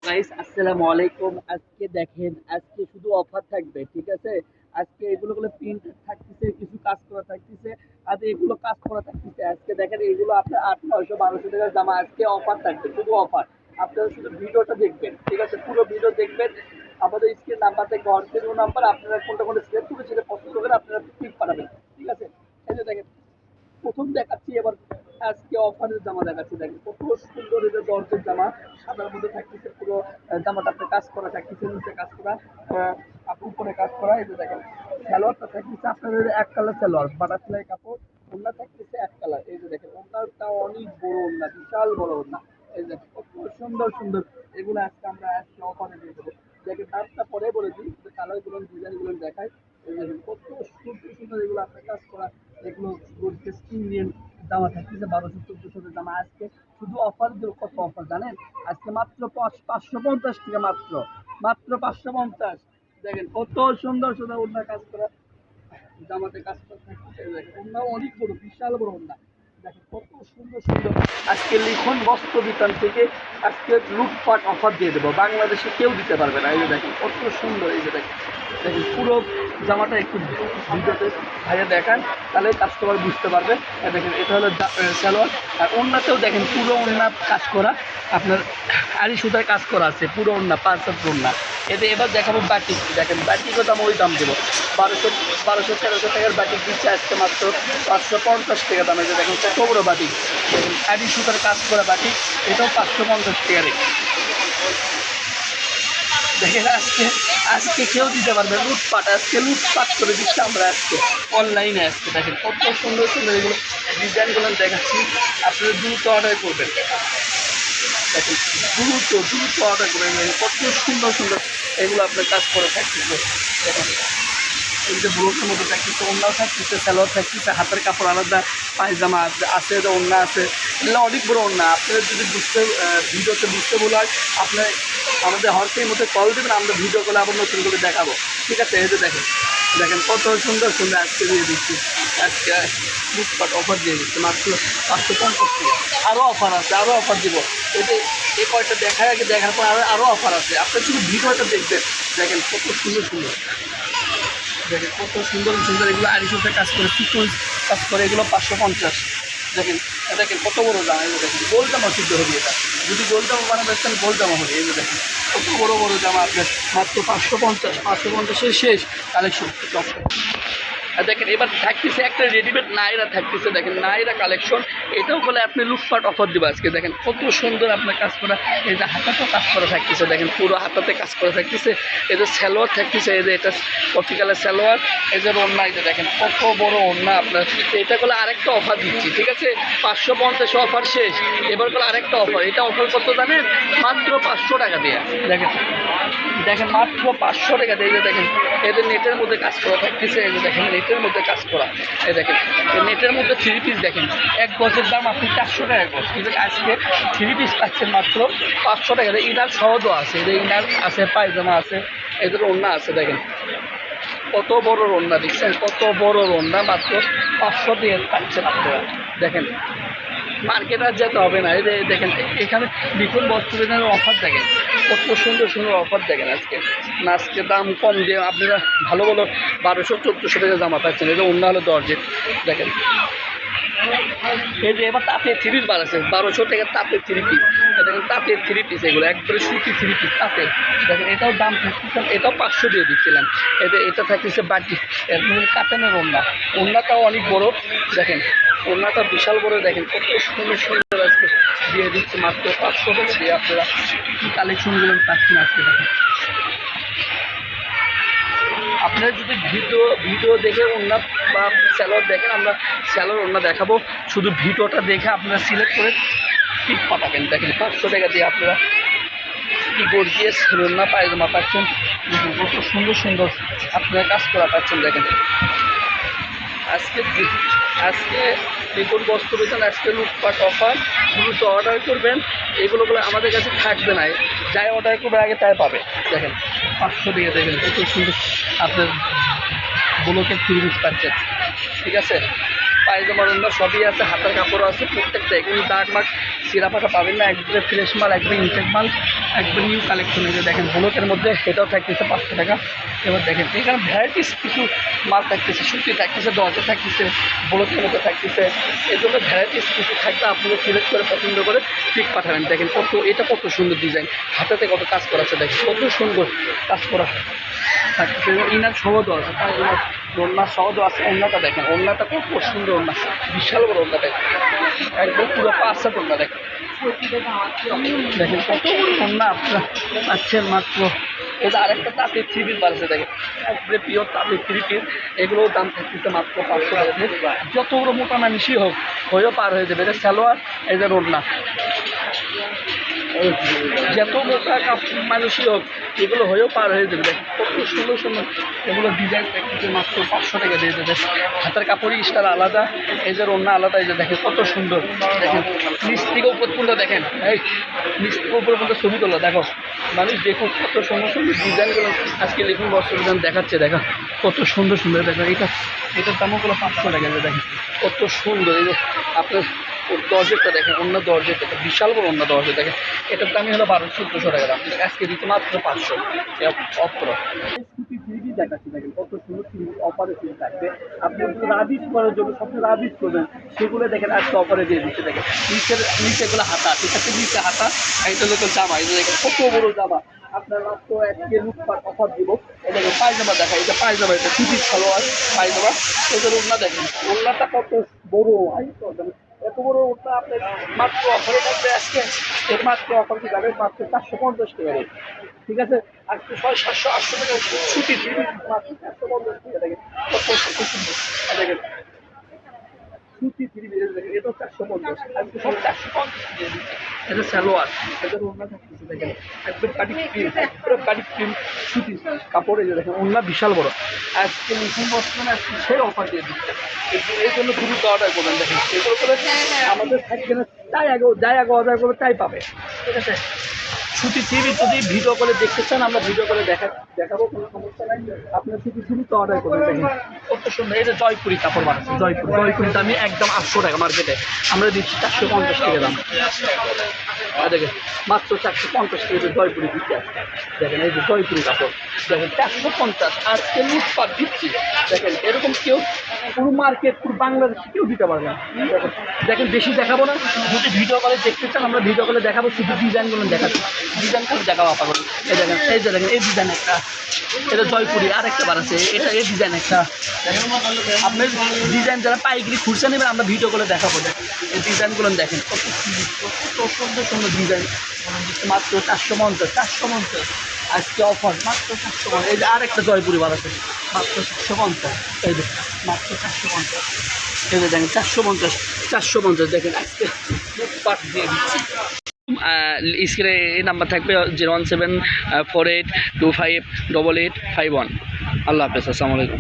Guys আসসালামু আলাইকুম। আজকে দেখেন, আজকে শুধু অফার থাকবে, ঠিক আছে? আজকে এগুলো প্রিন্ট থাকতেছে, কিছু কাজ করা থাকতেছে, আর এগুলো কাজ করা থাকতেছে। আজকে দেখেন এগুলো আপনার 800-900 টাকার জামা, আজকে অফার থাকবে, শুধু অফার। আপনারা শুধু ভিডিওটা দেখবেন, ঠিক আছে? পুরো ভিডিও দেখবেন। আমাদের স্ক্রিন নাম্বার থেকে অরিজিনাল নাম্বার, আপনারা কোনটা কোনটা সিলেক্ট করবেন সেটা পছন্দ করে আপনারা পিক পাঠাবেন, ঠিক আছে? এই যে দেখেন, প্রথম দেখাচ্ছি এবার আজকে অফারের জামা দেখাচ্ছি। দেখেন কত সুন্দর, এটা জর্জের জামা, সাদার মধ্যে থাকতেছে পুরো জামাটা আপনার কাজ করা থাকতেছে, নিচে কাজ করা, আপনি উপরে কাজ করা। এই যে দেখেন সালোয়ারটা থাকতেছে আপনাদের এক কালার সালোয়ার, বাটারফ্লাই কাপড়। ওড়না থাকতেছে এক কালার। এই যে দেখেন ওড়নাটা অনেক বড় ওড়না, বিশাল বড় ওড়না। এই যে কত সুন্দর সুন্দর, এগুলো আজকে আমরা আজকে অফারে দিয়ে দেবো। দেখেন দামটা পরে বলে দিই, কালারগুলো ডিজাইনগুলো দেখায়। এই দেখেন কত সুন্দর সুন্দর, এগুলো আপনার কাজ করা, এগুলো প্রিমিয়াম জামা থাকতেছে 1200-1400 জামা। আজকে শুধু অফার দেবো, কত অফার জানেন? আজকে মাত্র 550 টাকা, মাত্র মাত্র 550। দেখেন কত সুন্দর সুন্দর ওড়না কাজ করা, জামাতে কাজ করা থাকতেছে। দেখেন ওড়নাও অনেক বড়, বিশাল বড় ওড়না। দেখেন কত সুন্দর সুন্দর। আজকে লিখন বস্ত্র বিতান থেকে আজকে লুটপাট অফার দিয়ে দেবো, বাংলাদেশে কেউ দিতে পারবে না। এই যে দেখেন কত সুন্দর। এই যে দেখেন, দেখেন পুরো জামাটা একটু ভিডিওতে ভাইয়া দেখান, তাহলে কাস্টমার বুঝতে পারবে। দেখেন এটা হলো সালোয়ার, আর ওড়নাতেও দেখেন পুরো ওড়না কাজ করা, আপনার আড়ি সুতায় কাজ করা আছে পুরো ওড়না, 5 ওড়না। এতে এবার দেখাবো বাটিক। দেখেন বাটিকও দাম ওই দাম দেবো, 1200-1300 টাকার বাটিক দিচ্ছে আজকে মাত্র 550 টাকা দামে। যে দেখেন কত বড় বাটিক, দেখেন আড়ি সুতার কাজ করা বাটিক, এটাও 550 টাকা রেট। দেখেন আজকে আজকে কেউ দিতে পারবে লুটপাট, আজকে লুটপাট করে দিচ্ছে আমরা আজকে অনলাইনে। আজকে দেখেন কত সুন্দর সুন্দর এগুলো ডিজাইনগুলো দেখাচ্ছি, আপনারা দ্রুত অর্ডার করবেন। দেখেন দ্রুত দ্রুত অর্ডার করবেন, কত সুন্দর সুন্দর এগুলো আপনার কাজ করে থাকতেছে। দেখেন এই যে ব্লকের মধ্যে থাকতেছে, ওড়নাও থাকতেছে, সালোয়ার থাকতেছে, হাতের কাপড় আলাদা, পায়জামা আছে, ওড়না আছে, এগুলো অনেক বড় ওড়না। আপনারা যদি ভিডিওতে বুঝতে ভুল হয়, আপনার আমাদের হোয়াটসঅ্যাপের মধ্যে কল দেবেন, আমরা ভিডিও কলে আবার নতুন করে দেখাবো, ঠিক আছে? এই যে দেখেন, দেখেন কত সুন্দর সুন্দর আজকে দিয়ে দিচ্ছি, আজকে লুটপাট অফার দিয়ে দিচ্ছে মাত্র 550 টাকা। আরও অফার আছে, আরও অফার দিব। এতে এই কয়টা দেখার আগে, দেখার পর আরও অফার আছে, আপনার শুধু ভিডিওটা দেখবেন। দেখেন কত সুন্দর সুন্দর, দেখেন কত সুন্দর সুন্দর এগুলো আড়িশোতে কাজ করে, সিকোয়েন্স কাজ করে, এগুলো 550। দেখেন দেখেন কত বড় জামা, এগুলো দেখেন গোল জামা সিদ্ধ হবে, এটা যদি গোল জামা বানাবে তাহলে গোল জামা হবে। এগুলো দেখেন কত বড় বড় জামা, আপনার মাত্র 550 শেষ কালেকশন। আর দেখেন এবার থাকতেছে একটা রেডিমেড নাইরা থাকতেছে, দেখেন নাইরা কালেকশন, এটাও বলে আপনি লুটপাট অফার দেবো আজকে। দেখেন কত সুন্দর আপনার কাজ করা, এই যে হাতাতেও কাজ করা থাকতেছে, দেখেন পুরো হাতাতে কাজ করা থাকতেছে। এই যে সালোয়ার থাকতেছে, এই যে এটা কফি কালার সালোয়ার, এই যে ওড়না, এই যে দেখেন কত বড় ওড়না আপনার। এটা বলে আরেকটা অফার দিচ্ছি, ঠিক আছে? 550 অফার শেষ, এবার বলে আরেকটা অফার। এটা অফার কত জানেন? মাত্র 500 টাকা দিয়ে। দেখেন দেখেন মাত্র 500 টাকা দিয়ে। দেখেন এদের নেটের মধ্যে কাজ করা থাকতেছে, এই যে দেখেন নেটের মধ্যে কাজ করা। এই দেখেন এই নেটের মধ্যে 3 পিস, দেখেন এক গজের দাম আপনি 400 টাকা গজ, কিন্তু আজকে 3 পিস পাচ্ছেন মাত্র 500 টাকা। ইনার সহজও আছে, এদের ইনার আছে, পায়জামা আছে, এদের ওড়না আছে। দেখেন কত বড় ওড়না, দেখছেন কত বড় ওড়না, মাত্র 500 দিয়ে পাচ্ছেন আপনারা। দেখেন মার্কেট আর যেতে হবে না। এই যে দেখেন এখানে লিখুন বস্ত্রের অফার, দেখেন কত সুন্দর সুন্দর অফার। দেখেন আজকে না, আজকে দাম কম দিয়ে আপনারা ভালো ভালো 1200-1400 টাকা জামা পাচ্ছেন। এটা অন্য হলো দরজের। দেখেন এই যে এবার তাঁতের 3 পিস বার আছে, 1200 টাকার তাঁতের 3 পিস। দেখেন তাঁতের 3 পিস, এগুলো একবারে সুতি 3 পিস তাঁতের। দেখেন এটাও দাম থাকতেছে, এটাও 500 দিয়ে দিচ্ছিলাম। এটা থাকতেছে বাটি, এর কাতানের ওড়না, ওড়নাটাও অনেক বড়। দেখেন ওড়নাটা বিশাল বড়। দেখেন কত সুন্দর সুন্দর আজকে দিয়ে দিচ্ছে মাত্র 500 টাকা দিয়ে। আপনারা কালেকশনগুলো পাচ্ছেন আজকে। দেখেন আপনারা যদি ভিডিও দেখে ওড়না বা স্যালোয়ার দেখেন, আমরা স্যালোয়ার ওড়না দেখাবো, শুধু ভিডিওটা দেখে আপনারা সিলেক্ট করে পিক পাঠাবেন। দেখেন 500 টাকা দিয়ে আপনারা কি গর্জিয়াস ওড়না পায়জামা পাচ্ছেন। দেখেন কত সুন্দর সুন্দর আপনারা কাজ করা পাচ্ছেন। দেখেন আজকে দেখুন বস্ত্র বেতন, আজকে লুটপাট অফার, দ্রুত অর্ডার করবেন। এগুলো আমাদের কাছে থাকবে না, যাই অর্ডার করবে আগে তাই পাবে। দেখেন 500 দিয়ে, দেখেন কত সুন্দর আপনার ব্লকের 3 পিস পাচ্ছেন, ঠিক আছে? পায়জামার ওড়না সবই আছে, হাতের কাপড়ও আছে, প্রত্যেকটা এগুলো দাগ মাগ সিরা ফাটা পাবেন না, একবারে ফ্রেশ মাল, একবারে ইনটেক মাল, একবার নিউ কালেকশন। এই যে দেখেন ব্লকের মধ্যে এটাও থাকতেছে 500 টাকা। এবার দেখেন এখানে ভ্যারাইটিস কিছু মাল থাকতেছে, সুতি থাকতেছে, দরজা থাকতেছে, ব্লকের মধ্যে থাকতেছে। এগুলো ভ্যারাইটিস কিছু থাকবে, আপনারা সিলেক্ট করে পছন্দ করে পিক পাঠাবেন। দেখেন কত, এটা কত সুন্দর ডিজাইন, হাতেতে কত কাজ করা আছে, দেখেন কত সুন্দর কাজ করা থাকতেছে। ইনার সহজও আছে, তাই ওনার সহজও আছে। ওনাটা দেখেন, ওনাটা কত সুন্দর, ওনা বিশাল বড় ওনা দেখেন, একদম পুরো 5 ওনা দেখেন। দেখেন কত বড় ওনা আপনারা পাচ্ছেন মাত্র। এটা আরেকটা তাঁতের থ্রি পিস বাড়ছে, দেখেন একবারে পিওর তাঁতের থ্রি পিস। এগুলোও দাম থাকতেছে মাত্র 500 টাকা। যত বড় মোটা মানুষই হোক হয়েও পার হয়ে যাবে। এটা সালোয়ার, এই যে ওড়না, যত মোটা মানুষই হোক এগুলো হয়েও পার হয়ে যাবে। দেখেন কত সুন্দর সুন্দর এগুলো ডিজাইন থাকতেছে মাত্র 500 টাকা দিয়ে দেবে। হাতের কাপড়ই স্টাইল আলাদা, এই যে ওড়না আলাদা। এই যে দেখেন কত সুন্দর, দেখেন নিচ থেকে উপর পর্যন্ত দেখেন, এই নিচ থেকে উপর পর্যন্ত ছবি তোলা দেখো মানুষ দেখুন কত সুন্দর সুন্দর ডিজাইনগুলো আজকে লিখুন বস্ত্র দেখাচ্ছে। দেখা কত সুন্দর সুন্দর, দেখেন এটার দামও হলো 500 টাকা। দেখেন কত সুন্দর। এই যে আপনার দরজাটা দেখেন, অন্য দরজাটা বিশাল বড় অন্য দরজা দেখেন, এটার দামই হলো 1200-1400 টাকা দাম, আজকে দিতে মাত্র 500 অফার। দেখাচ্ছি দেখেন কত সুন্দর অফারে ফিল থাকবে। আপনি যদি রাবিজ করার জন্য সবচেয়ে রাবিজ করবেন সেগুলো দেখেন আজকে অফারে দিয়ে দিচ্ছে। দেখেন নিচেগুলো হাতা, ঠিক আছে, নিচে হাতা, এটা লোক জামা। এই যে দেখেন কত বড় জামা, আপনার মাত্র আজকে লুটপাট অফার দিব। এই দেখেন পায়জামা দেখা, এটা পায়জামা, এটা সুতির সালোয়ার পায়জামা। এদের ওড়না দেখেন, ওড়নাটা কত বড়, এত বড় ওড়না আপনার মাত্র অফারে থাকবে আজকে। এর মাত্র অফার কি যাবে মাত্র 450 টাকা রেট, ঠিক আছে। আজকে 600-700-800 টাকা ছুটি মাত্র 450 টাকা। দেখেন কত সুন্দর, দেখেন সুতি থ্রি পিস, দেখেন এটাও 450, আজকে সব 450 দিয়ে দিচ্ছে। এটা সালোয়ার, এদের ওড়না থাকতেছে দেখেন একদম কাটি প্রিন্ট, পুরো কাটি প্রিন্ট সুতি কাপড়ে। যে দেখেন ওড়না বিশাল বড়, আজকে নতুন বর্তমানে আজকে সেই অফার দিয়ে দিচ্ছে। এই জন্য দ্রুত অর্ডার করবেন। দেখেন এগুলো করে আমাদের থাকবে না, তাই আগে অর্ডার করবে তাই পাবে, ঠিক আছে। ছুটি টিভি যদি ভিডিও করে দেখতে চান আমরা ভিডিও করে দেখাবো, কোনো সমস্যা নাই। আপনার ছুটি টিভি তো অর্ডার করবেন। দেখেন কত সুন্দর। এই যে জয়পুরি কাপড় বানাচ্ছে, জয়পুরি দামি একদম 800 টাকা, মার্কেটে আমরা দিচ্ছি 450 টাকা দাম। দেখেন মাত্র 450 টাকা জয়পুরি দিচ্ছে। দেখেন এই যে জয়পুরি কাপড়, দেখেন 450, আর কেউ লুটপাট দিচ্ছি। দেখেন এরকম কেউ পুরো মার্কেট, পুরো বাংলাদেশ কেউ দিতে পারবে না। দেখেন বেশি দেখাবো না, যদি ভিডিও কলে দেখতে চান আমরা ভিডিও কলে দেখাবো, শুধু ডিজাইনগুলো দেখাচ্ছি, ডিজাইন করে দেখাবো আপাতত। এই দেখেন, এই যে দেখেন এই ডিজাইন একটা, এটা জয়পুরি। আর একটা বার আছে, এটা এই ডিজাইন একটা। আপনার ডিজাইন যারা পাইকারি খুচরা নেবেন আমরা ভিডিও করে দেখাবো। এই ডিজাইনগুলো দেখেন কত সুন্দর সুন্দর ডিজাইন, মাত্র 450 আজকে অফার মাত্র 450। এই যে আর একটা জয়পুরি বার আছে মাত্র 450, এই যে মাত্র 450। এই যে দেখেন 450 দেখেন আজকে পাট দিয়ে দিচ্ছি। স্ক্রিনে এই নাম্বার থাকবে 01748258851। আল্লাহ হাফেজ, আসসালামু আলাইকুম।